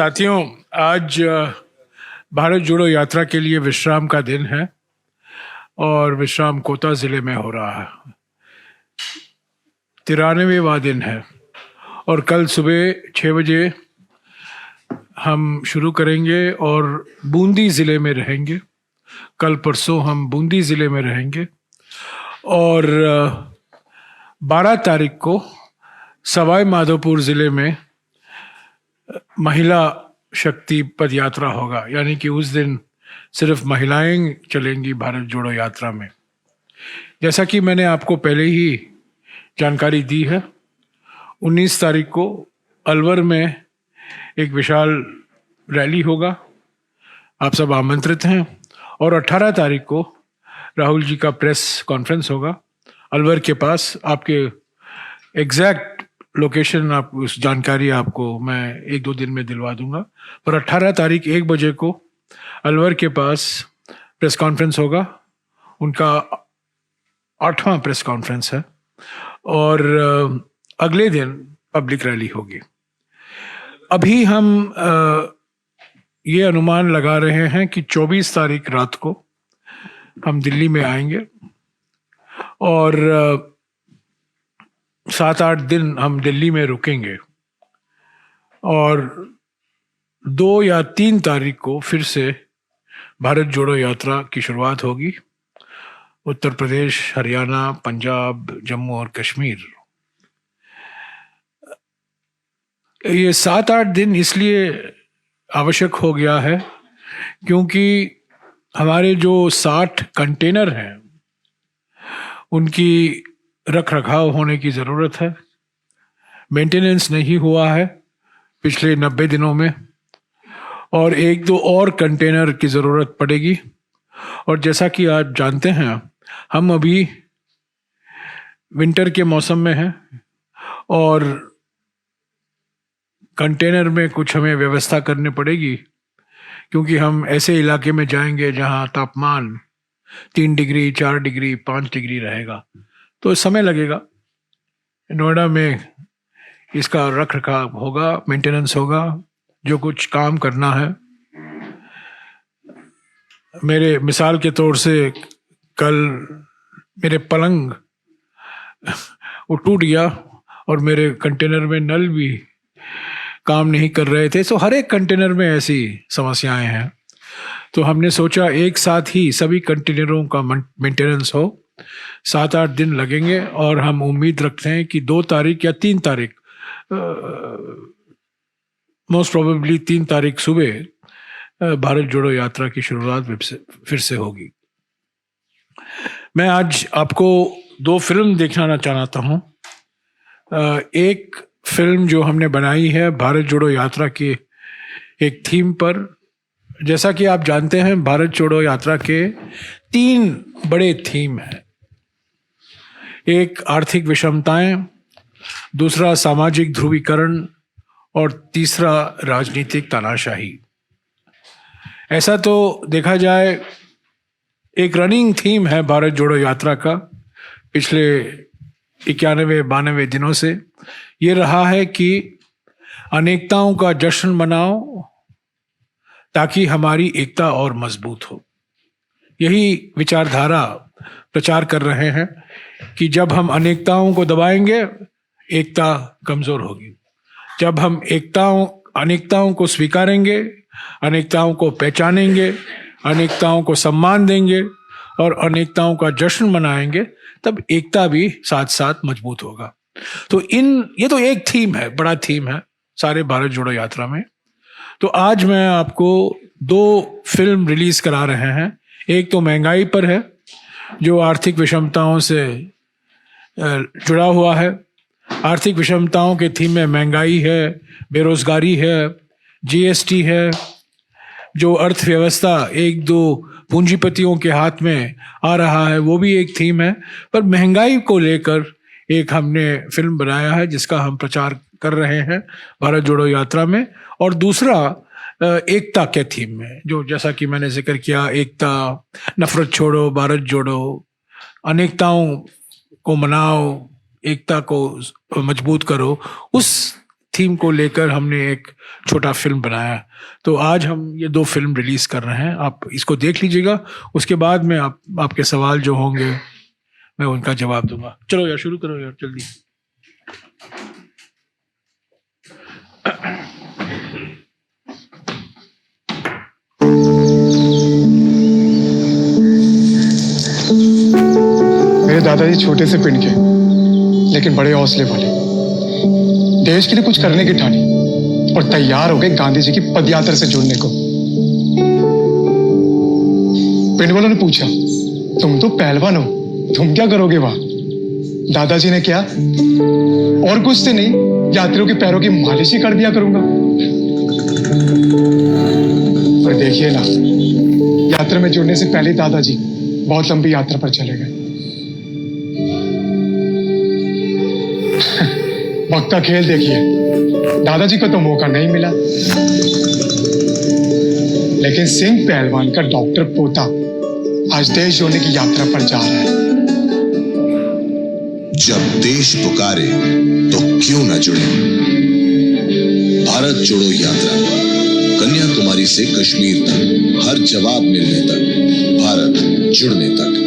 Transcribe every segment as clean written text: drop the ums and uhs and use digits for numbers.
साथियों, आज भारत जोड़ो यात्रा के लिए विश्राम का दिन है और विश्राम कोटा जिले में हो रहा है। 93वां दिन है और कल सुबह 6 बजे हम शुरू करेंगे और बूंदी ज़िले में रहेंगे। कल परसों हम बूंदी ज़िले में रहेंगे और 12 तारीख को सवाई माधोपुर ज़िले में महिला शक्ति पद यात्रा होगा, यानी कि उस दिन सिर्फ महिलाएं चलेंगी भारत जोड़ो यात्रा में। जैसा कि मैंने आपको पहले ही जानकारी दी है, 19 तारीख को अलवर में एक विशाल रैली होगा, आप सब आमंत्रित हैं। और 18 तारीख को राहुल जी का प्रेस कॉन्फ्रेंस होगा अलवर के पास। आपके एग्जैक्ट लोकेशन, आप उस जानकारी आपको मैं 1-2 दिन में दिलवा दूंगा। पर 18 तारीख 1 बजे को अलवर के पास प्रेस कॉन्फ्रेंस होगा, उनका 8वां प्रेस कॉन्फ्रेंस है और अगले दिन पब्लिक रैली होगी। अभी हम ये अनुमान लगा रहे हैं कि 24 तारीख रात को हम दिल्ली में आएंगे और 7-8 दिन हम दिल्ली में रुकेंगे और 2 या 3 तारीख को फिर से भारत जोड़ो यात्रा की शुरुआत होगी। उत्तर प्रदेश, हरियाणा, पंजाब, जम्मू और कश्मीर। ये 7-8 दिन इसलिए आवश्यक हो गया है क्योंकि हमारे जो 60 कंटेनर हैं उनकी रख रखाव होने की ज़रूरत है। मेंटेनेंस नहीं हुआ है पिछले 90 दिनों में और 1-2 और कंटेनर की ज़रूरत पड़ेगी। और जैसा कि आप जानते हैं, हम अभी विंटर के मौसम में हैं और कंटेनर में कुछ हमें व्यवस्था करनी पड़ेगी क्योंकि हम ऐसे इलाके में जाएंगे जहां तापमान 3 डिग्री, 4 डिग्री, 5 डिग्री रहेगा, तो समय लगेगा। नोएडा में इसका रख रखाव होगा, मेंटेनेंस होगा, जो कुछ काम करना है। मेरे मिसाल के तौर से कल मेरे पलंग वो टूट गया और मेरे कंटेनर में नल भी काम नहीं कर रहे थे। तो हर एक कंटेनर में ऐसी समस्याएं हैं, तो हमने सोचा एक साथ ही सभी कंटेनरों का मेंटेनेंस हो। 7-8 दिन लगेंगे और हम उम्मीद रखते हैं कि 2 तारीख या 3 तारीख, मोस्ट प्रोबेबली 3 तारीख सुबह भारत जोड़ो यात्रा की शुरुआत फिर से होगी। मैं आज आपको 2 फिल्म दिखाना चाहता हूँ। एक फिल्म जो हमने बनाई है भारत जोड़ो यात्रा के एक थीम पर। जैसा कि आप जानते हैं, भारत जोड़ो यात्रा के 3 बड़े थीम हैं। एक आर्थिक विषमताएं, दूसरा सामाजिक ध्रुवीकरण और तीसरा राजनीतिक तानाशाही। ऐसा तो देखा जाए एक रनिंग थीम है भारत जोड़ो यात्रा का पिछले 91-92 दिनों से। ये रहा है कि अनेकताओं का जश्न मनाओ ताकि हमारी एकता और मजबूत हो। यही विचारधारा प्रचार कर रहे हैं कि जब हम अनेकताओं को दबाएंगे, एकता कमजोर होगी। जब हम अनेकताओं को स्वीकारेंगे, अनेकताओं को पहचानेंगे, अनेकताओं को सम्मान देंगे और अनेकताओं का जश्न मनाएंगे, तब एकता भी साथ साथ मजबूत होगा। तो ये तो एक थीम है, बड़ा थीम है सारे भारत जोड़ो यात्रा में। तो आज मैं आपको 2 फिल्म रिलीज करा रहे हैं। एक तो महंगाई पर है, जो आर्थिक विषमताओं से जुड़ा हुआ है। आर्थिक विषमताओं के थीम में महंगाई है, बेरोजगारी है, जीएसटी है, जो अर्थव्यवस्था 1-2 पूंजीपतियों के हाथ में आ रहा है, वो भी एक थीम है। पर महंगाई को लेकर एक हमने फिल्म बनाया है जिसका हम प्रचार कर रहे हैं भारत जोड़ो यात्रा में। और दूसरा एकता के थीम में, जो जैसा कि मैंने जिक्र किया, एकता, नफरत छोड़ो, भारत जोड़ो, अनेकताओं को मनाओ, एकता को मजबूत करो, उस थीम को लेकर हमने एक छोटा फिल्म बनाया। तो आज हम ये 2 फिल्म रिलीज कर रहे हैं, आप इसको देख लीजिएगा। उसके बाद में आपके सवाल जो होंगे मैं उनका जवाब दूंगा। चलो यार, शुरू करो यार जल्दी। मेरे दादाजी छोटे से पिंड के लेकिन बड़े हौसले वाले, देश के लिए कुछ करने की ठानी और तैयार हो गए गांधी जी की पदयात्रा से जुड़ने को। पिंड वालों ने पूछा, तुम तो पहलवान हो, तुम क्या करोगे वहां? दादाजी ने क्या, और कुछ से नहीं, यात्रियों के पैरों की मालिश ही कर दिया करूंगा। और देखिए ना, यात्रा में जुड़ने से पहले दादाजी बहुत लंबी यात्रा पर चले गए। वक्त का खेल देखिए, दादाजी को तो मौका नहीं मिला, लेकिन सिंह पहलवान का डॉक्टर पोता आज देश जोड़ने की यात्रा पर जा रहा है। जब देश पुकारे तो क्यों न जुड़े। भारत जोड़ो यात्रा, कन्याकुमारी से कश्मीर तक, हर जवाब मिलने तक, भारत जुड़ने तक।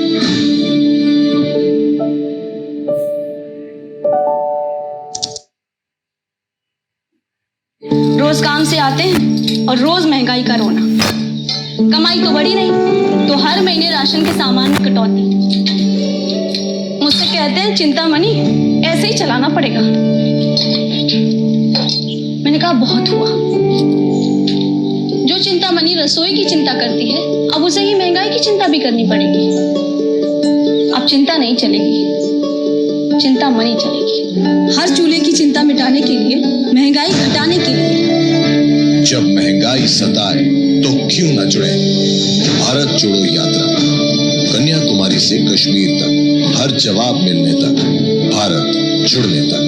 रोज काम से आते हैं और रोज महंगाई का रोना। कमाई तो बढ़ी नहीं तो हर महीने राशन के सामान में कटौती। मुझसे कहते हैं चिंता मनी, ऐसे ही चलाना पड़ेगा। मैंने कहा बहुत हुआ। जो चिंता मनी रसोई की चिंता करती है, अब उसे ही महंगाई की चिंता भी करनी पड़ेगी। अब चिंता नहीं चलेगी, चिंता मनी चलेगी। हर चूल्हे की चिंता मिटाने के लिए, महंगाई घटाने के लिए। जब महंगाई सताए तो क्यों न जुड़े। भारत जोड़ो यात्रा, कन्याकुमारी से कश्मीर तक, हर जवाब मिलने तक, भारत जुड़ने तक।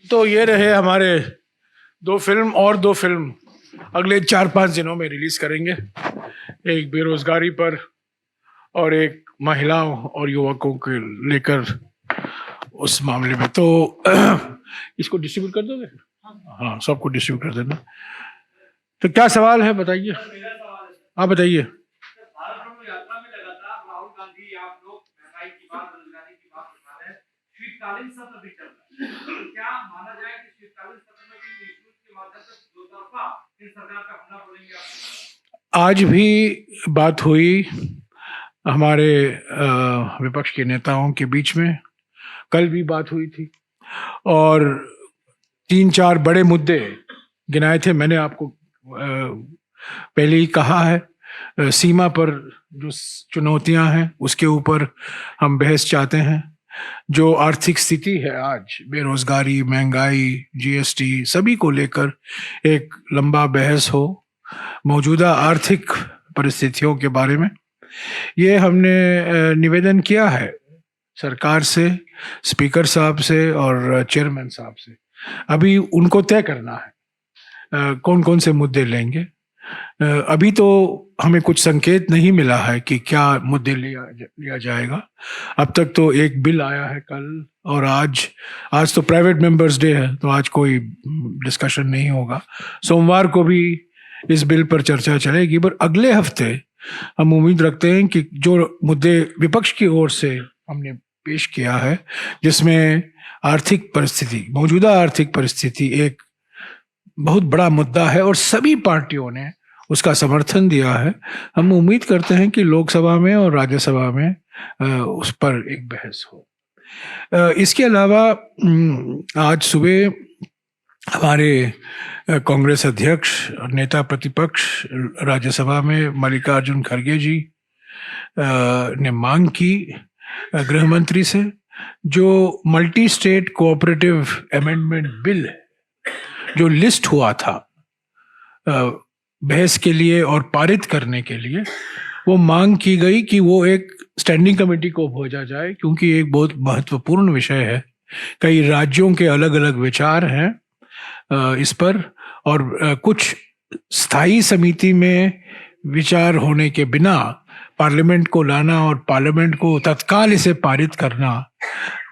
तो ये रहे हमारे 2 फिल्म, और 2 फिल्म अगले 4-5 दिनों में रिलीज करेंगे। एक बेरोजगारी पर और एक महिलाओं और युवकों के लेकर उस मामले में। तो इसको डिस्ट्रीब्यूट कर दोगे? हाँ, सबको डिस्ट्रीब्यूट कर देना। तो क्या सवाल है बताइए, आप बताइए। यात्रा में लगातार राहुल गांधी, आप लोग महंगाई की बात, बेरोजगारी की बात उठा रहे हैं। शीतकालीन सत्र भी चल रहा है, क्या माना जाए कि शीतकालीन सत्र में भी न्यूज़ के माध्यम से दो तरफा इन सरकार का हमला बोलेंगे आप? आज भी बात हुई हमारे विपक्ष के नेताओं के बीच में, कल भी बात हुई थी, और 3-4 बड़े मुद्दे गिनाए थे। मैंने आपको पहले ही कहा है, सीमा पर जो चुनौतियां हैं उसके ऊपर हम बहस चाहते हैं। जो आर्थिक स्थिति है आज, बेरोजगारी, महंगाई, जीएसटी, सभी को लेकर एक लंबा बहस हो। मौजूदा आर्थिक परिस्थितियों के बारे में ये हमने निवेदन किया है सरकार से, स्पीकर साहब से और चेयरमैन साहब से। अभी उनको तय करना है कौन कौन से मुद्दे लेंगे। अभी तो हमें कुछ संकेत नहीं मिला है कि क्या मुद्दे लिया जाएगा। अब तक तो एक बिल आया है कल, और आज तो प्राइवेट मेंबर्स डे है, तो आज कोई डिस्कशन नहीं होगा। सोमवार को भी इस बिल पर चर्चा चलेगी, पर अगले हफ्ते हम उम्मीद रखते हैं कि जो मुद्दे विपक्ष की ओर से हमने पेश किया है, जिसमें आर्थिक परिस्थिति, मौजूदा आर्थिक परिस्थिति एक बहुत बड़ा मुद्दा है और सभी पार्टियों ने उसका समर्थन दिया है, हम उम्मीद करते हैं कि लोकसभा में और राज्यसभा में उस पर एक बहस हो। इसके अलावा आज सुबह हमारे कांग्रेस अध्यक्ष और नेता प्रतिपक्ष राज्यसभा में मल्लिकार्जुन खड़गे जी ने मांग की गृह मंत्री से, जो multi state cooperative amendment bill जो लिस्ट हुआ था बहस के लिए और पारित करने के लिए, वो मांग की गई कि वो एक स्टैंडिंग कमेटी को भेजा जाए, क्योंकि एक बहुत महत्वपूर्ण विषय है। कई राज्यों के अलग अलग विचार हैं इस पर, और कुछ स्थायी समिति में विचार होने के बिना पार्लियामेंट को लाना और पार्लियामेंट को तत्काल इसे पारित करना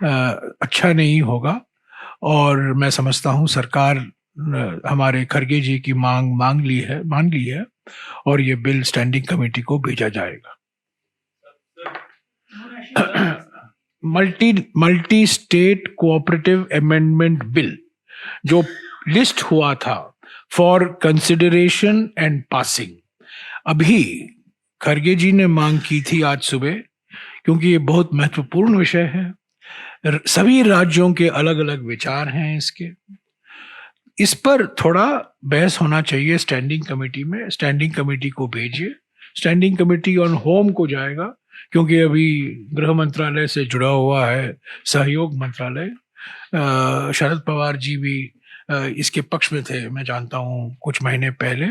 अच्छा नहीं होगा। और मैं समझता हूँ सरकार हमारे खरगे जी की मान ली है और ये बिल स्टैंडिंग कमेटी को भेजा जाएगा। Multi state cooperative amendment bill जो लिस्ट हुआ था फॉर कंसिडरेशन एंड पासिंग, अभी खरगे जी ने मांग की थी आज सुबह, क्योंकि ये बहुत महत्वपूर्ण विषय है। सभी राज्यों के अलग अलग विचार हैं इस पर थोड़ा बहस होना चाहिए स्टैंडिंग कमेटी में। स्टैंडिंग कमेटी को भेजिए, स्टैंडिंग कमेटी ऑन होम को जाएगा, क्योंकि अभी गृह मंत्रालय से जुड़ा हुआ है सहयोग मंत्रालय। शरद पवार जी भी इसके पक्ष में थे, मैं जानता हूँ, कुछ महीने पहले।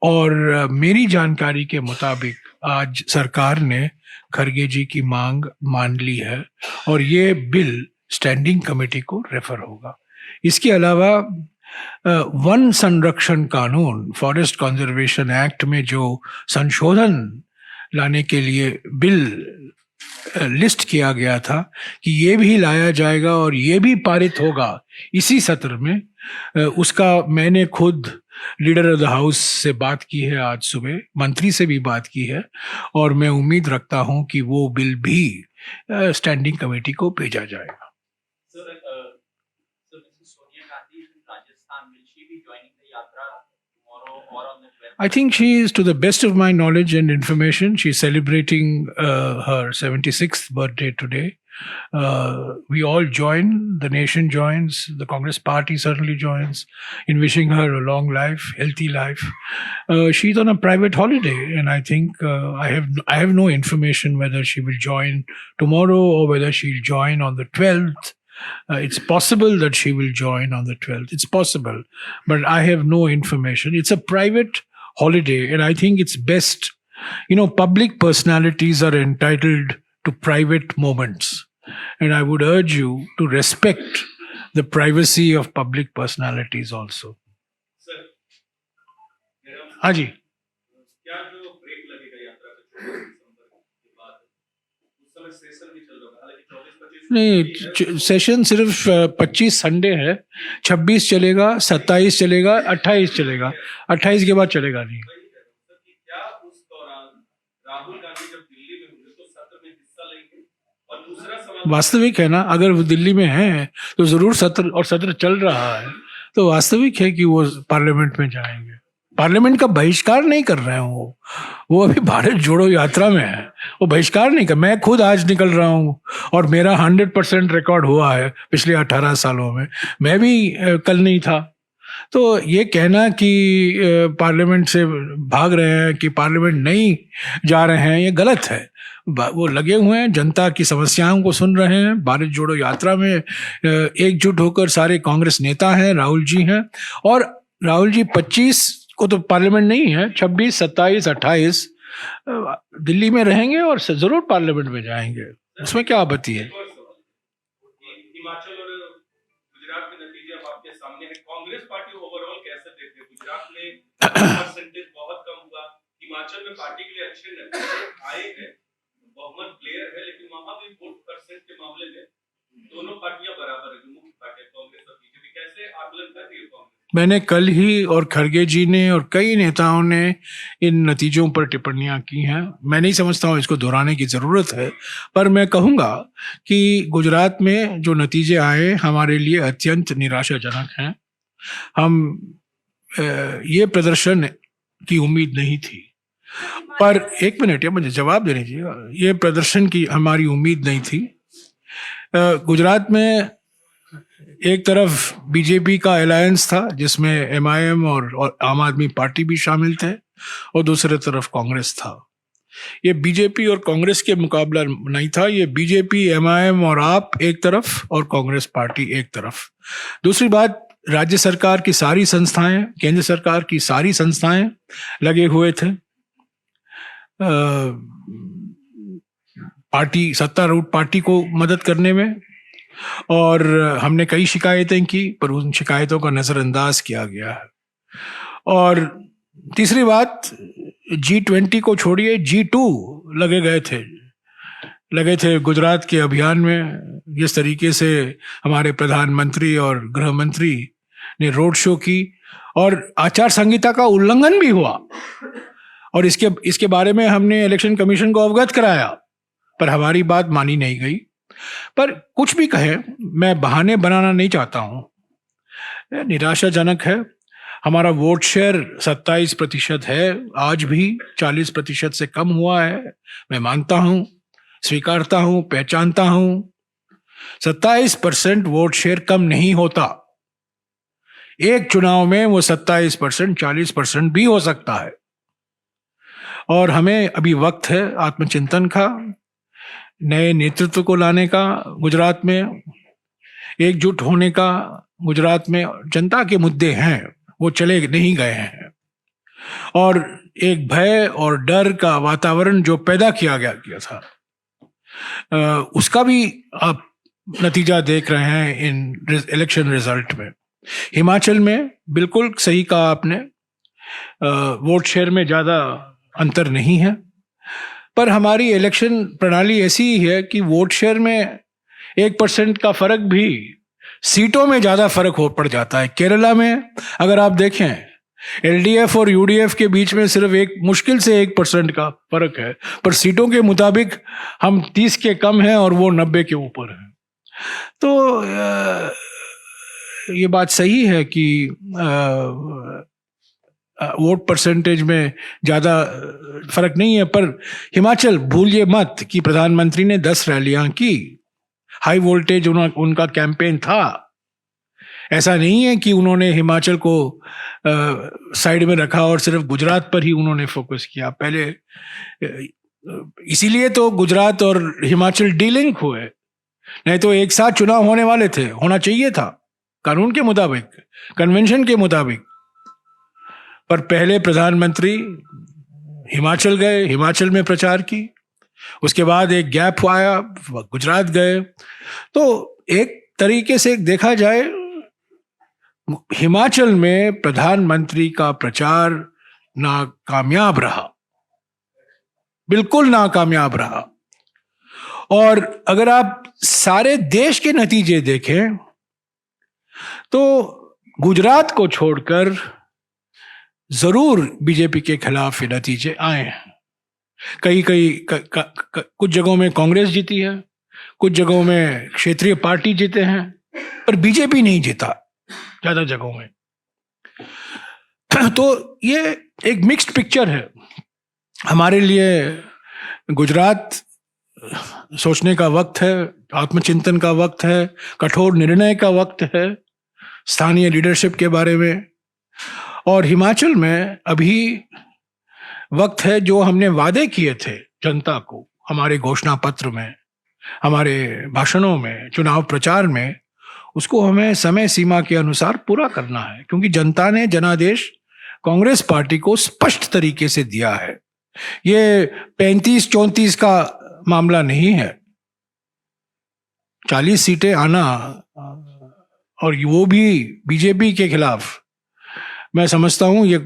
और मेरी जानकारी के मुताबिक आज सरकार ने खरगे जी की मांग मान ली है और ये बिल स्टैंडिंग कमेटी को रेफर होगा। इसके अलावा वन संरक्षण कानून, फॉरेस्ट कंजर्वेशन एक्ट में जो संशोधन लाने के लिए बिल लिस्ट किया गया था कि ये भी लाया जाएगा और ये भी पारित होगा इसी सत्र में, उसका मैंने खुद लीडर ऑफ द हाउस से बात की है, आज सुबह मंत्री से भी बात की है, और मैं उम्मीद रखता हूं कि वो बिल भी स्टैंडिंग कमेटी को भेजा जाएगा। I think she is, to the best of my knowledge and information, she is celebrating her 76th birthday today. We all join, the nation joins, the Congress party certainly joins in wishing her a long life, healthy life. She's on a private holiday, and I think I have no information whether she will join tomorrow or whether she'll join on the 12th. It's possible that she will join on the 12th. It's possible, but I have no information. It's a private holiday, and I think it's best, public personalities are entitled to private moments, and I would urge you to respect the privacy of public personalities also. Sir, हाँ जी, क्या जो break लगेगा यात्रा का 24 दिसंबर के बाद, उस समय सेशन भी चल रहा है, हालांकि 24-25 नहीं, सेशन सिर्फ 25 संडे है, 26 चलेगा, 27 चलेगा, 28 चलेगा, 28 के बाद चलेगा नहीं। क्या उस दौरान राहुल गांधी जब दिल्ली में होंगे तो सत्र में हिस्सा लेंगे? और दूसरा सवाल, वास्तविक है ना, अगर वो दिल्ली में हैं तो जरूर सत्र, और सत्र चल रहा है तो वास्तविक है कि वो पार्लियामेंट में जाएंगे। पार्लियामेंट का बहिष्कार नहीं कर रहे हैं वो अभी भारत जोड़ो यात्रा में है, वो बहिष्कार नहीं कर। मैं खुद आज निकल रहा हूँ और मेरा 100% रिकॉर्ड हुआ है पिछले 18 सालों में, मैं भी कल नहीं था। तो ये कहना कि पार्लियामेंट से भाग रहे हैं, कि पार्लियामेंट नहीं जा रहे हैं, ये गलत है। वो लगे हुए हैं, जनता की समस्याओं को सुन रहे हैं। भारत जोड़ो यात्रा में एकजुट होकर सारे कांग्रेस नेता हैं, राहुल जी हैं, और राहुल जी 25 को तो पार्लियामेंट नहीं है, 26, 27, 28 दिल्ली में रहेंगे और जरूर पार्लियामेंट में जाएंगे, उसमें क्या आपत्ति है। हिमाचल और गुजरात के नतीजे अब आपके सामने है, कांग्रेस पार्टी ओवरऑल कैसे देखते हैं? गुजरात में परसेंटेज बहुत कम हुआ, हिमाचल में पार्टी के लिए अच्छे नतीजे आए हैं, बहुमत क्लियर है, लेकिन वहां भी वोट परसेंट के मामले में दोनों पार्टियां बराबर है, जो मुख्य पार्टी कांग्रेस और बीजेपी। कैसे आकलन कर रही है कांग्रेस? मैंने कल ही, और खरगे जी ने और कई नेताओं ने इन नतीजों पर टिप्पणियां की हैं। मैं नहीं समझता हूं इसको दोहराने की ज़रूरत है, पर मैं कहूँगा कि गुजरात में जो नतीजे आए हमारे लिए अत्यंत निराशाजनक हैं। हम ये प्रदर्शन की उम्मीद नहीं थी, पर एक मिनट, या मुझे जवाब देने दीजिए। ये प्रदर्शन की हमारी उम्मीद नहीं थी। गुजरात में एक तरफ बीजेपी का अलायंस था जिसमें एमआईएम और आम आदमी पार्टी भी शामिल थे, और दूसरी तरफ कांग्रेस था। ये बीजेपी और कांग्रेस के मुकाबला नहीं था, ये बीजेपी, एमआईएम और आप एक तरफ और कांग्रेस पार्टी एक तरफ। दूसरी बात, राज्य सरकार की सारी संस्थाएं, केंद्र सरकार की सारी संस्थाएं लगे हुए थे पार्टी, सत्तारूढ़ पार्टी को मदद करने में, और हमने कई शिकायतें की, पर उन शिकायतों का नज़रअंदाज किया गया है। और तीसरी बात, G20 को छोड़िए, G2 लगे थे गुजरात के अभियान में। जिस तरीके से हमारे प्रधानमंत्री और गृह मंत्री ने रोड शो की और आचार संहिता का उल्लंघन भी हुआ, और इसके बारे में हमने इलेक्शन कमीशन को अवगत कराया, पर हमारी बात मानी नहीं गई। पर कुछ भी कहें, मैं बहाने बनाना नहीं चाहता हूं, निराशाजनक है। हमारा वोट शेयर 27% है, आज भी 40% से कम हुआ है। मैं मानता हूं, स्वीकारता हूं, पहचानता हूं, 27% वोट शेयर कम नहीं होता। एक चुनाव में वो 27%, 40% भी हो सकता है। और हमें अभी वक्त है आत्मचिंतन का, नए नेतृत्व को लाने का, गुजरात में एकजुट होने का। गुजरात में जनता के मुद्दे हैं, वो चले नहीं गए हैं, और एक भय और डर का वातावरण जो पैदा किया था, उसका भी आप नतीजा देख रहे हैं इन इलेक्शन रिजल्ट में। हिमाचल में बिल्कुल सही कहा आपने, वोट शेयर में ज़्यादा अंतर नहीं है, पर हमारी इलेक्शन प्रणाली ऐसी ही है कि वोट शेयर में 1% का फर्क भी सीटों में ज़्यादा फर्क पड़ जाता है। केरला में अगर आप देखें, एलडीएफ और यूडीएफ के बीच में सिर्फ मुश्किल से 1% का फर्क है, पर सीटों के मुताबिक हम 30 के कम हैं और वो 90 के ऊपर हैं। तो ये बात सही है कि वोट परसेंटेज में ज़्यादा फर्क नहीं है, पर हिमाचल भूलिए मत कि प्रधानमंत्री ने 10 रैलियां की, हाई वोल्टेज उनका कैंपेन था। ऐसा नहीं है कि उन्होंने हिमाचल को साइड में रखा और सिर्फ गुजरात पर ही उन्होंने फोकस किया। पहले इसीलिए तो गुजरात और हिमाचल डीलिंक हुए, नहीं तो एक साथ चुनाव होना चाहिए था कानून के मुताबिक, कन्वेंशन के मुताबिक। पर पहले प्रधानमंत्री हिमाचल गए, हिमाचल में प्रचार की, उसके बाद एक गैप आया, गुजरात गए। तो एक तरीके से देखा जाए, हिमाचल में प्रधानमंत्री का प्रचार नाकामयाब रहा, बिल्कुल नाकामयाब रहा। और अगर आप सारे देश के नतीजे देखें तो गुजरात को छोड़कर जरूर बीजेपी के खिलाफ ये नतीजे आए हैं। कुछ जगहों में कांग्रेस जीती है, कुछ जगहों में क्षेत्रीय पार्टी जीते हैं, पर बीजेपी नहीं जीता ज्यादा जगहों में। तो ये एक मिक्स्ड पिक्चर है हमारे लिए। गुजरात सोचने का वक्त है, आत्मचिंतन का वक्त है, कठोर निर्णय का वक्त है स्थानीय लीडरशिप के बारे में। और हिमाचल में अभी वक्त है, जो हमने वादे किए थे जनता को हमारे घोषणा पत्र में, हमारे भाषणों में, चुनाव प्रचार में, उसको हमें समय सीमा के अनुसार पूरा करना है, क्योंकि जनता ने जनादेश कांग्रेस पार्टी को स्पष्ट तरीके से दिया है। ये 35-34 का मामला नहीं है। 40 सीटें आना, और वो भी बीजेपी के खिलाफ, मैं समझता हूं ये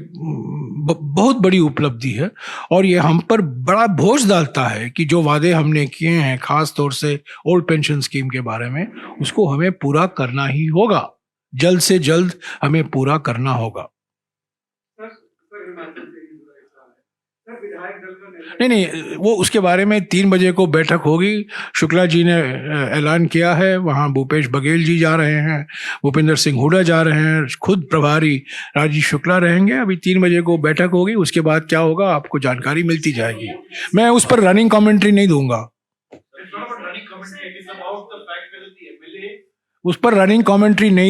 बहुत बड़ी उपलब्धि है। और ये हम पर बड़ा बोझ डालता है कि जो वादे हमने किए हैं, खास तौर से ओल्ड पेंशन स्कीम के बारे में, उसको हमें पूरा करना ही होगा, जल्द से जल्द हमें पूरा करना होगा। नहीं, वो उसके बारे में 3 बजे को बैठक होगी। शुक्ला जी ने ऐलान किया है, वहाँ भूपेश बघेल जी जा रहे हैं, भूपिंदर सिंह हुड्डा जा रहे हैं, खुद प्रभारी राजीव शुक्ला रहेंगे। अभी 3 बजे को बैठक होगी, उसके बाद क्या होगा आपको जानकारी मिलती जाएगी। मैं उस पर रनिंग कमेंट्री नहीं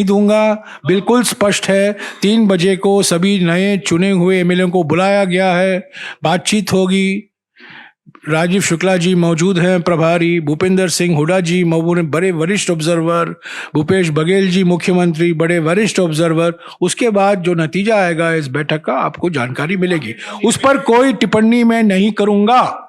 दूंगा, बिल्कुल स्पष्ट है। 3 बजे को सभी नए चुने हुए एमएलए को बुलाया गया है, बातचीत होगी। राजीव शुक्ला जी मौजूद हैं, प्रभारी, भूपिंदर सिंह हुड्डा जी बड़े वरिष्ठ ऑब्जर्वर, भूपेश बघेल जी मुख्यमंत्री बड़े वरिष्ठ ऑब्जर्वर। उसके बाद जो नतीजा आएगा इस बैठक का, आपको जानकारी मिलेगी। उस पर कोई टिप्पणी मैं नहीं करूंगा।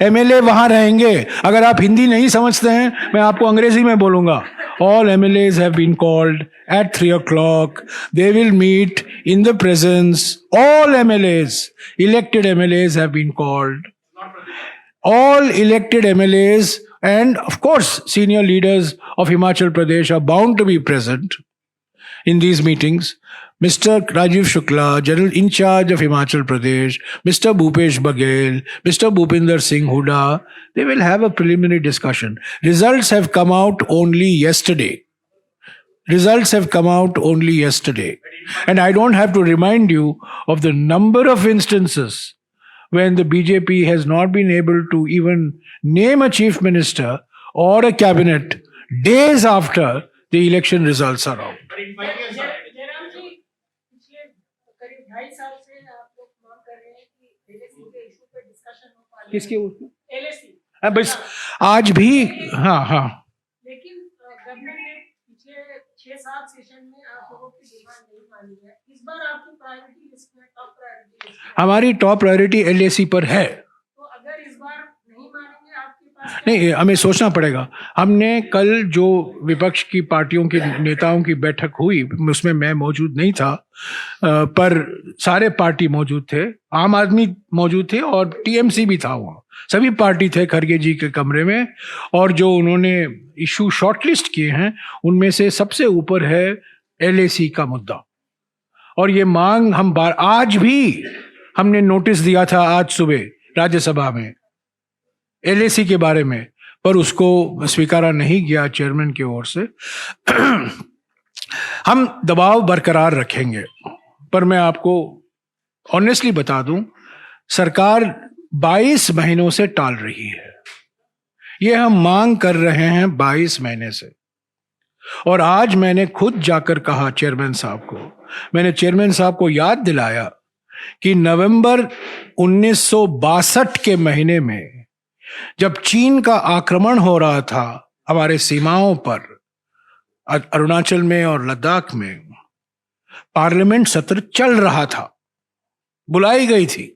एमएलए वहां रहेंगे। अगर आप हिंदी नहीं समझते हैं, मैं आपको अंग्रेजी में बोलूंगा All MLAs have been called at 3 o'clock. They will meet in the presence. All MLAs, elected MLAs have been called. All elected MLAs and of course senior leaders of Himachal Pradesh are bound to be present in these meetings. Mr. Rajiv Shukla, General in charge of Himachal Pradesh, Mr. Bhupesh Baghel, Mr. Bhupinder Singh Hooda, they will have a preliminary discussion. Results have come out only yesterday. Results have come out only yesterday. And I don't have to remind you of the number of instances when the BJP has not been able to even name a chief minister or a cabinet days after the election results are out. Jairam जी, पिछले करीब 2.5 साल से आप लोग मांग कर रहे हैं कि एलएसी के इशू पे डिस्कशन हो पाए। किसके एलएसी? बस आज भी हाँ लेकिन गवर्नमेंट ने पिछले 6-7 सेशन में आप लोगों की डिमांड नहीं मानी है। इस बार आपकी प्रायोरिटी लिस्ट में टॉप प्रायोरिटी लिस्ट में हमारी टॉप प्रायोरिटी एलएसी पर है। तो अगर इस बार नहीं मानेंगे आपके पास नहीं, हमें सोचना पड़ेगा। हमने कल जो विपक्ष की पार्टियों के नेताओं की बैठक हुई उसमें मैं मौजूद नहीं था, पर सारे पार्टी मौजूद थे, आम आदमी मौजूद थे और टीएमसी भी था वहाँ। सभी पार्टी थे खड़गे जी के कमरे में और जो उन्होंने इशू शॉर्टलिस्ट किए हैं उनमें से सबसे ऊपर है एलएसी का मुद्दा। और ये मांग हम आज भी हमने नोटिस दिया था आज सुबह राज्यसभा में एलएसी के बारे में, पर उसको स्वीकारा नहीं गया चेयरमैन की ओर से। हम दबाव बरकरार रखेंगे, पर मैं आपको ऑनेस्टली बता दूं, सरकार 22 महीनों से टाल रही है। ये हम मांग कर रहे हैं 22 महीने से। और आज मैंने खुद जाकर कहा चेयरमैन साहब को, मैंने चेयरमैन साहब को याद दिलाया कि नवंबर 1962 के महीने में जब चीन का आक्रमण हो रहा था हमारे सीमाओं पर अरुणाचल में और लद्दाख में, पार्लियामेंट सत्र चल रहा था, बुलाई गई थी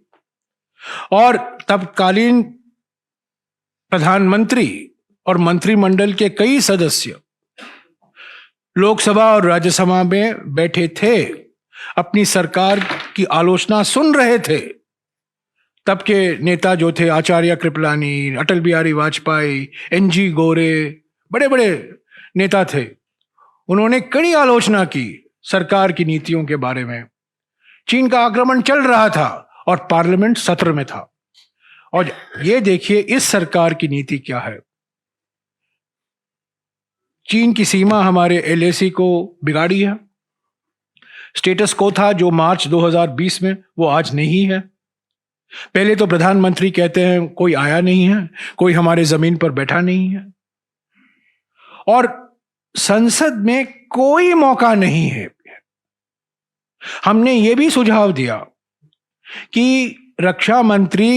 और तत्कालीन प्रधानमंत्री और मंत्रिमंडल के कई सदस्य लोकसभा और राज्यसभा में बैठे थे, अपनी सरकार की आलोचना सुन रहे थे। तब के नेता जो थे आचार्य कृपलानी, अटल बिहारी वाजपेयी, एनजी गोरे, बड़े बड़े नेता थे, उन्होंने कड़ी आलोचना की सरकार की नीतियों के बारे में। चीन का आक्रमण चल रहा था और पार्लियामेंट सत्र में था। और ये देखिए इस सरकार की नीति क्या है। चीन की सीमा हमारे एलएसी को बिगाड़ी है। स्टेटस को था जो मार्च 2020 में, वो आज नहीं है। पहले तो प्रधानमंत्री कहते हैं कोई आया नहीं है, कोई हमारे जमीन पर बैठा नहीं है, और संसद में कोई मौका नहीं है। हमने ये भी सुझाव दिया कि रक्षा मंत्री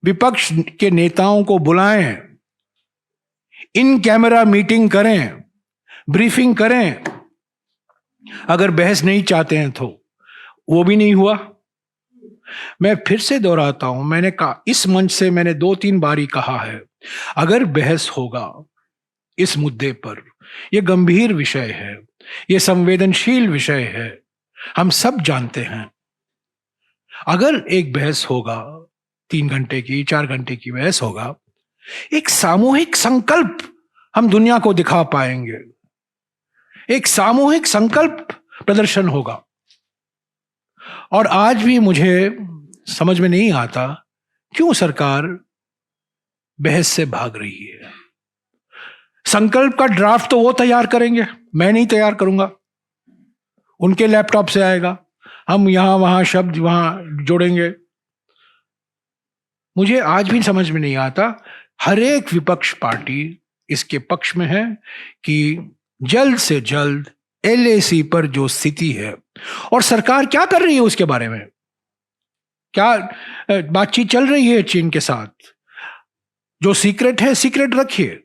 विपक्ष के नेताओं को बुलाएं, इन कैमरा मीटिंग करें, ब्रीफिंग करें, अगर बहस नहीं चाहते हैं तो। वो भी नहीं हुआ। मैं फिर से दोहराता हूं, मैंने कहा इस मंच से मैंने 2-3 बारी कहा है, अगर बहस होगा इस मुद्दे पर, यह गंभीर विषय है, यह संवेदनशील विषय है, हम सब जानते हैं। अगर एक बहस होगा 3 घंटे की, 4 घंटे की बहस होगा, एक सामूहिक संकल्प हम दुनिया को दिखा पाएंगे, एक सामूहिक संकल्प प्रदर्शन होगा। और आज भी मुझे समझ में नहीं आता क्यों सरकार बहस से भाग रही है। संकल्प का ड्राफ्ट तो वो तैयार करेंगे, मैं नहीं तैयार करूंगा, उनके लैपटॉप से आएगा, हम यहां वहां शब्द वहां जोड़ेंगे। मुझे आज भी समझ में नहीं आता। हर एक विपक्ष पार्टी इसके पक्ष में है कि जल्द से जल्द एलएसी पर जो स्थिति है, और सरकार क्या कर रही है उसके बारे में, क्या बातचीत चल रही है चीन के साथ, जो सीक्रेट है सीक्रेट रखिए,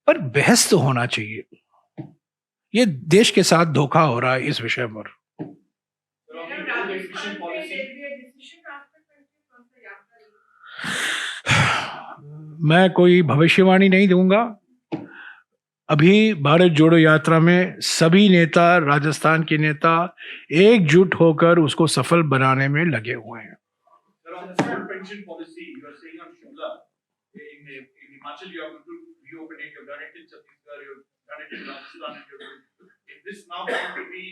पर बहस तो होना चाहिए। ये देश के साथ धोखा हो रहा है इस विषय पर। मैं कोई भविष्यवाणी नहीं दूंगा। अभी भारत जोड़ो यात्रा में सभी नेता, राजस्थान के नेता एकजुट होकर उसको सफल बनाने में लगे हुए हैं. Sir, on the old pension policy, you are saying on Shimla, in Himachal, you are going to reopen it, you've done it in Chhattisgarh, you've done it in Rajasthan, and you're going to, is this now going to be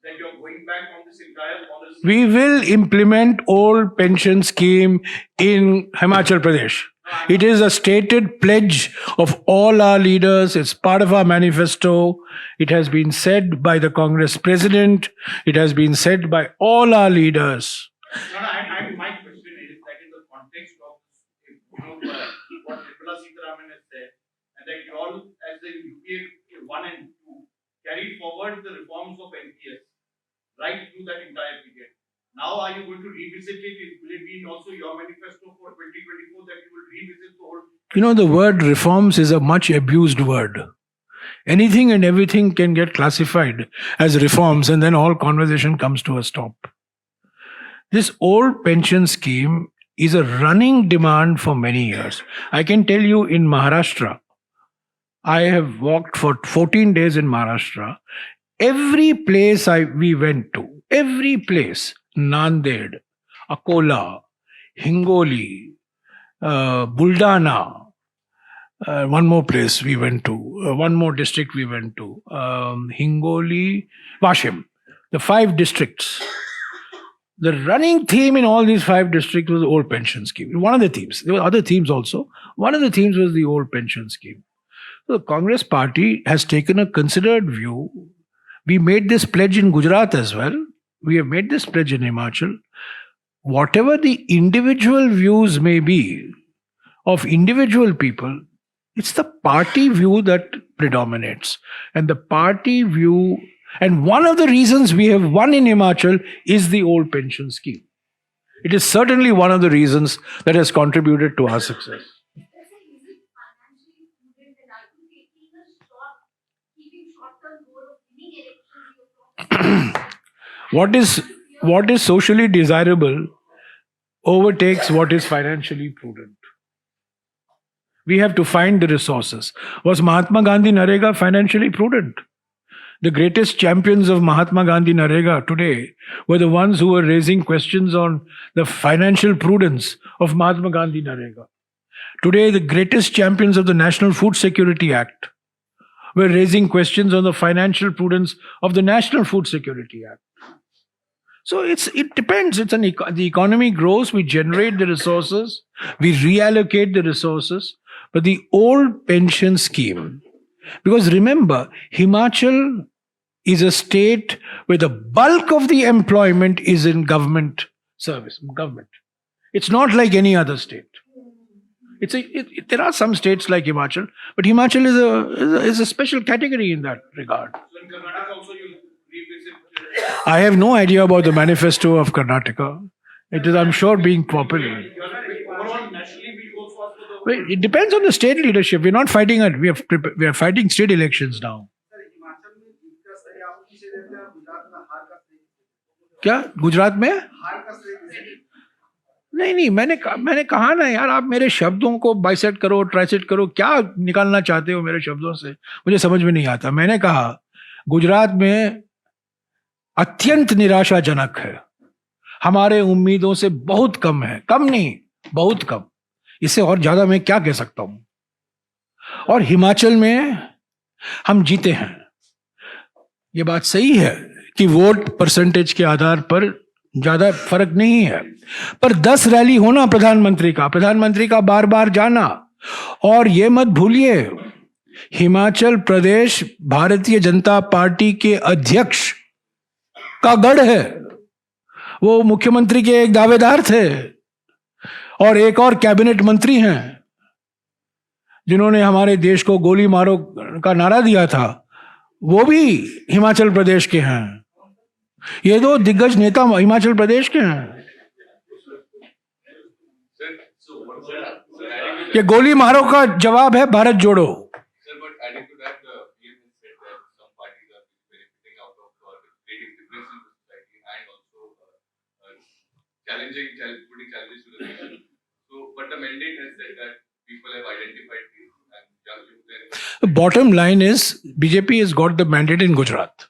that you're going back on this entire policy? We will implement old pension scheme in Himachal Pradesh. It is a stated pledge of all our leaders. It's part of our manifesto. It has been said by the Congress president. It has been said by all our leaders. No, my question is that in the context of, what Nirmala Sitharaman has said, and that you all, as the UPA 1 and 2, carried forward the reforms of NPS right through that entire period. Now, are you going to revisit it? Will it be also your manifesto for 2024 that you will revisit the whole? You know, the word reforms is a much abused word. Anything and everything can get classified as reforms, and then all conversation comes to a stop. This old pension scheme is a running demand for many years. I can tell you in Maharashtra, I have walked for 14 days in Maharashtra. Every place we went to, every place, Nanded, Akola, Hingoli, Buldana, one more place we went to, one more district we went to, Hingoli, Washim, the 5 districts. The running theme in all these 5 districts was the old pension scheme. One of the themes. There were other themes also. One of the themes was the old pension scheme. So the Congress party has taken a considered view. We made this pledge in Gujarat as well. We have made this pledge in Himachal. Whatever the individual views may be of individual people, it's the party view that predominates. And the party view, and one of the reasons we have won in Himachal is the old pension scheme. It is certainly one of the reasons that has contributed to our success. What is socially desirable overtakes what is financially prudent. We have to find the resources. Was Mahatma Gandhi Narega financially prudent? The greatest champions of Mahatma Gandhi Narega today were the ones who were raising questions on the financial prudence of Mahatma Gandhi Narega. Today, the greatest champions of the National Food Security Act were raising questions on the financial prudence of the National Food Security Act. So it depends. The economy grows, we generate the resources, we reallocate the resources. But the old pension scheme, because remember, Himachal is a state where the bulk of the employment is in government service, government. It's not like any other state. There are some states like Himachal, but Himachal is a special category in that regard. So in Karnataka also you'll revisit. I have no idea about the manifesto of Karnataka. It is, I'm sure, being popular. Overall, nationally, we also ask for the. Well, it depends on the state leadership. We're not fighting it. We are fighting state elections now. क्या गुजरात में नहीं मैंने कहा ना यार, आप मेरे शब्दों को बाइसेट करो, ट्राइसेट करो, क्या निकालना चाहते हो मेरे शब्दों से, मुझे समझ में नहीं आता. मैंने कहा गुजरात में अत्यंत निराशाजनक है, हमारे उम्मीदों से बहुत कम है, कम नहीं बहुत कम, इससे और ज्यादा मैं क्या कह सकता हूं. और हिमाचल में हम जीते हैं. ये बात सही है कि वोट परसेंटेज के आधार पर ज्यादा फर्क नहीं है, पर 10 रैली होना प्रधानमंत्री का बार बार जाना. और ये मत भूलिए, हिमाचल प्रदेश भारतीय जनता पार्टी के अध्यक्ष का गढ़ है. वो मुख्यमंत्री के एक दावेदार थे और एक और कैबिनेट मंत्री हैं जिन्होंने हमारे देश को गोली मारो का नारा दिया था, वो भी हिमाचल प्रदेश के हैं. ये 2 दिग्गज नेता हिमाचल प्रदेश के हैं. ये गोली मारो का जवाब है भारत जोड़ो. Sir, but adding to that, PM has said that some parties are benefiting out of creating difference in the society and also putting challenges to the nation. So, but the mandate has said that people have identified this and क्या The bottom line is BJP has got the mandate in Gujarat.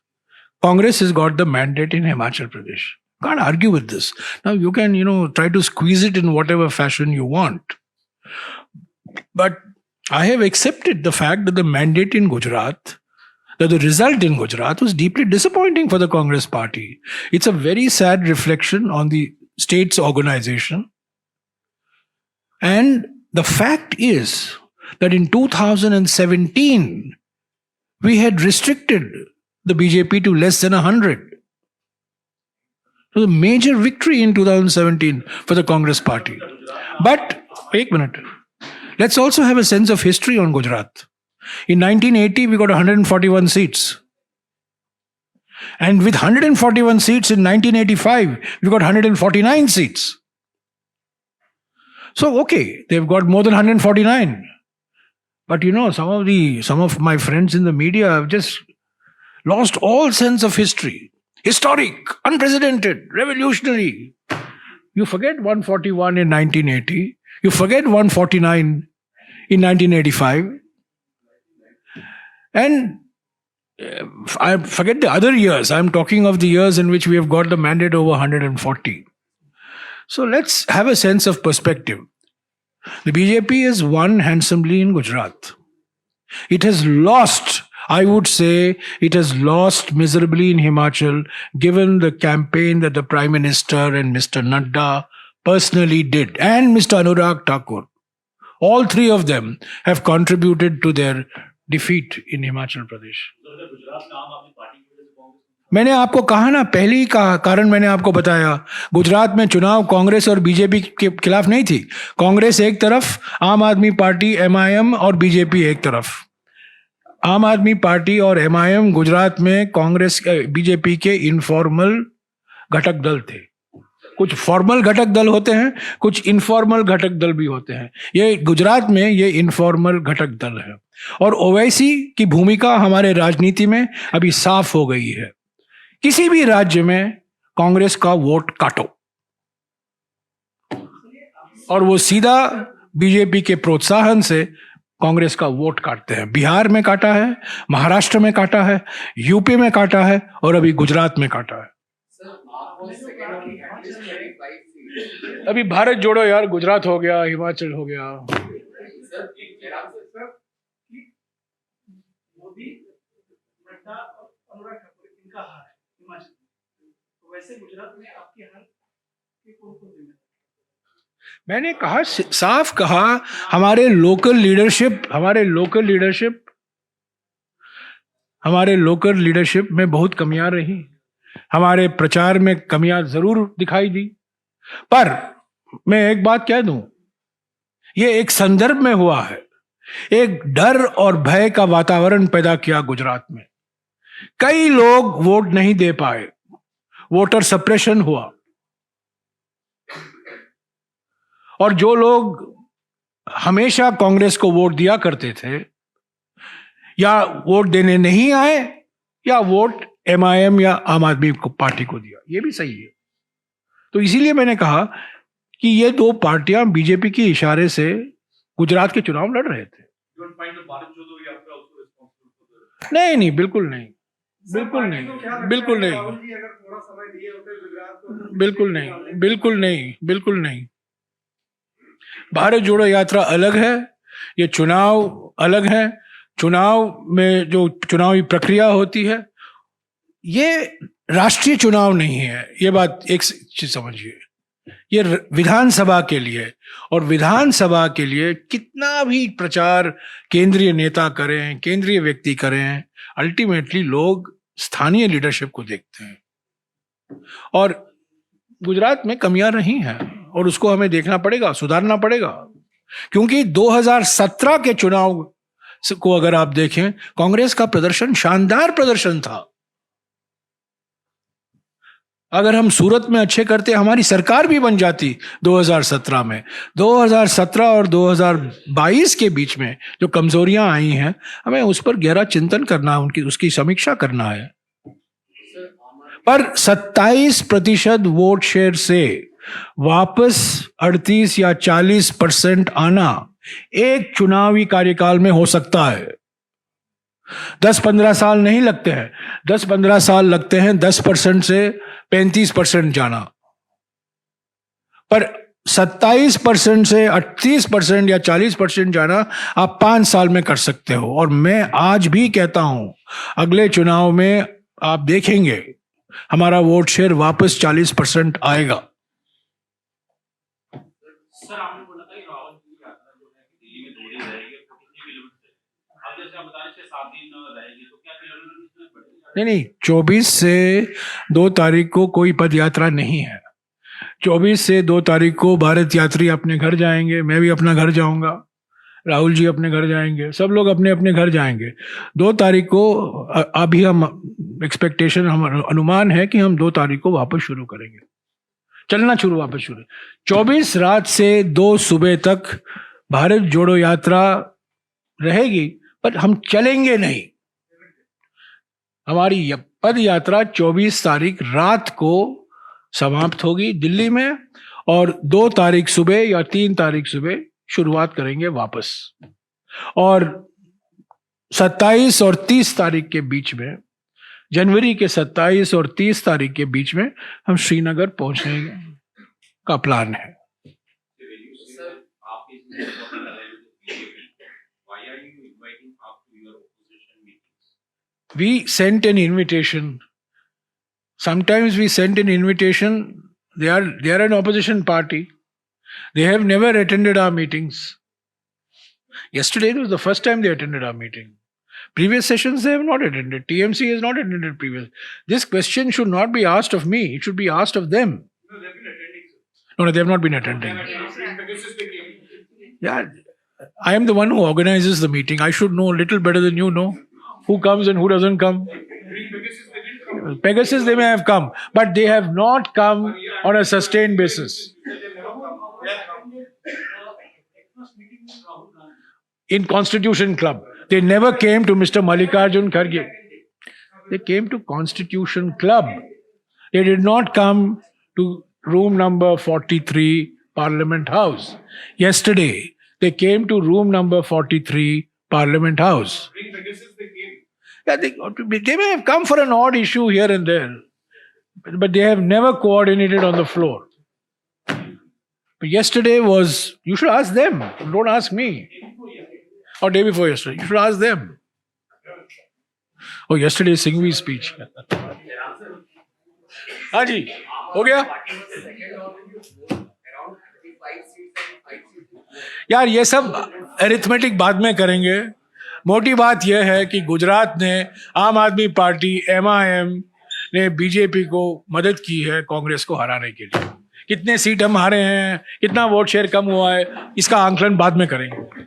Congress has got the mandate in Himachal Pradesh. Can't argue with this. Now you can, try to squeeze it in whatever fashion you want. But I have accepted the fact that the mandate in Gujarat, that the result in Gujarat was deeply disappointing for the Congress party. It's a very sad reflection on the state's organization. And the fact is that in 2017, we had restricted the BJP to less than 100. It was a major victory in 2017 for the Congress party. But, wait a minute. Let's also have a sense of history on Gujarat. In 1980, we got 141 seats. And with 141 seats in 1985, we got 149 seats. So, okay, they've got more than 149. But some of my friends in the media have just lost all sense of history. Historic, unprecedented, revolutionary. You forget 141 in 1980. You forget 149 in 1985. And I forget the other years. I'm talking of the years in which we have got the mandate over 140. So let's have a sense of perspective. The BJP has won handsomely in Gujarat. It has lost, I would say, it has lost miserably in Himachal, given the campaign that the Prime Minister and Mr. Nadda personally did, and Mr. Anurag Thakur. All three of them have contributed to their defeat in Himachal Pradesh. मैंने आपको कहा ना, पहली कारण मैंने आपको बताया, गुजरात में चुनाव कांग्रेस और बीजेपी के खिलाफ नहीं थी. कांग्रेस एक तरफ, आम आदमी पार्टी एमआईएम और बीजेपी एक तरफ. आम आदमी पार्टी और एमआईएम गुजरात में कांग्रेस बीजेपी के इनफॉर्मल घटक दल थे. कुछ फॉर्मल घटक दल होते हैं, कुछ इनफॉर्मल घटक दल भी होते हैं. ये गुजरात में ये इनफॉर्मल घटक दल है. और ओवैसी की भूमिका हमारे राजनीति में अभी साफ हो गई है. किसी भी राज्य में कांग्रेस का वोट काटो और वो सीधा बीजेपी के प्रोत्साहन से कांग्रेस का वोट काटते हैं. बिहार में काटा है, महाराष्ट्र में काटा है, यूपी में काटा है और अभी गुजरात में काटा है. अभी भारत जोड़ो यार, गुजरात हो गया, हिमाचल हो गया. मोदी, नड्डा और अनुराग ठाकुर इनका हार है हिमाचल में. तो वैसे गुजरात में आपकी हार के कौन-कौन जिम्मेदार? मैंने कहा, साफ कहा, हमारे लोकल लीडरशिप में बहुत कमियां रही. हमारे प्रचार में कमियां जरूर दिखाई दी. पर मैं एक बात कह दूं, ये एक संदर्भ में हुआ है. एक डर और भय का वातावरण पैदा किया गुजरात में. कई लोग वोट नहीं दे पाए, वोटर सप्रेशन हुआ. और जो लोग हमेशा कांग्रेस को वोट दिया करते थे, या वोट देने नहीं आए, या वोट एमआईएम या आम आदमी पार्टी को दिया. ये भी सही है. तो इसीलिए मैंने कहा कि ये दो पार्टियां बीजेपी के इशारे से गुजरात के चुनाव लड़ रहे थे. नहीं, बिल्कुल नहीं, बिल्कुल नहीं, बिल्कुल नहीं, बिल्कुल नहीं, बिल्कुल नहीं, बिल्कुल नहीं. भारत जोड़ो यात्रा अलग है, ये चुनाव अलग है. चुनाव में जो चुनावी प्रक्रिया होती है, ये राष्ट्रीय चुनाव नहीं है. ये बात एक चीज समझिए, ये विधानसभा के लिए, और विधानसभा के लिए कितना भी प्रचार केंद्रीय नेता करें, केंद्रीय व्यक्ति करें, अल्टीमेटली लोग स्थानीय लीडरशिप को देखते हैं. और गुजरात में कमियां रही हैं और उसको हमें देखना पड़ेगा, सुधारना पड़ेगा. क्योंकि 2017 के चुनाव को अगर आप देखें, कांग्रेस का प्रदर्शन शानदार प्रदर्शन था. अगर हम सूरत में अच्छे करते, हमारी सरकार भी बन जाती 2017 में. 2017 और 2022 के बीच में जो कमजोरियां आई हैं, हमें उस पर गहरा चिंतन करना है, उसकी समीक्षा करना है. पर 27% वोट शेयर से वापस 38 या 40% आना एक चुनावी कार्यकाल में हो सकता है। 10-15 साल नहीं लगते हैं, 10-15 साल लगते हैं 10% से 35% जाना, पर 27% से 38% या 40% जाना आप 5 साल में कर सकते हो। और मैं आज भी कहता हूं, अगले चुनाव में आप देखेंगे हमारा वोट शेयर वापस 40% आएगा। सर आपने बोला था कि राहुल की यात्रा जो है दिल्ली में 2 दिन रहेगी, 43 किलोमीटर। अब जैसे आप बता रहे 6-7 दिन रहेगी, तो क्या किलोमीटर बढ़ेगा? नहीं, 24 से 2 तारीख को कोई पद यात्रा नहीं है। 24 से 2 तारीख को भारत यात्री अपने घर जाएंगे, मैं भी अपना घर जाऊंगा, राहुल जी अपने घर जाएंगे, सब लोग अपने अपने घर जाएंगे। 2 तारीख को अभी हम एक्सपेक्टेशन, हम अनुमान है कि हम 2 तारीख को वापस शुरू करेंगे, चलना शुरू वापस शुरू। 24 रात से 2 सुबह तक भारत जोड़ो यात्रा रहेगी, पर हम चलेंगे नहीं। हमारी पद यात्रा 24 तारीख रात को समाप्त होगी दिल्ली में, और 2 तारीख सुबह या 3 तारीख सुबह शुरुआत करेंगे वापस। और 27 और 30 तारीख के बीच में, जनवरी के 27 और 30 तारीख के बीच में हम श्रीनगर पहुंचने का प्लान है। We sent an invitation. Sometimes we sent an invitation. They are an opposition party. They have never attended our meetings. Yesterday was the first time they attended our meeting. Previous sessions they have not attended. TMC has not attended previous. This question should not be asked of me. It should be asked of them. No, they've been attending, sir. No, they have not been attending. Pegasus they came. Yeah, I am the one who organizes the meeting. I should know a little better than you know who comes and who doesn't come. Pegasus they didn't come. Pegasus they may have come, but they have not come on a sustained basis. In Constitution Club, they never came to Mr. Mallikarjun Kharge. They came to Constitution Club. They did not come to room number 43, Parliament House. Yesterday, they came to room number 43, Parliament House. In Pegasus they came. Yeah, they may have come for an odd issue here and there, but they have never coordinated on the floor. But yesterday was, you should ask them, don't ask me. Or day before yesterday, you should ask them. Oh, yesterday Singhvi's speech. हाँ जी, हो गया? यार ये सब arithmetic बाद में करेंगे। मोटी बात यह है कि गुजरात ने आम आदमी पार्टी MIM ने बीजेपी को मदद की है कांग्रेस को हराने के लिए। कितने सीट हम हारे हैं, कितना वोट शेयर कम हुआ है, इसका आंकलन बाद में करेंगे।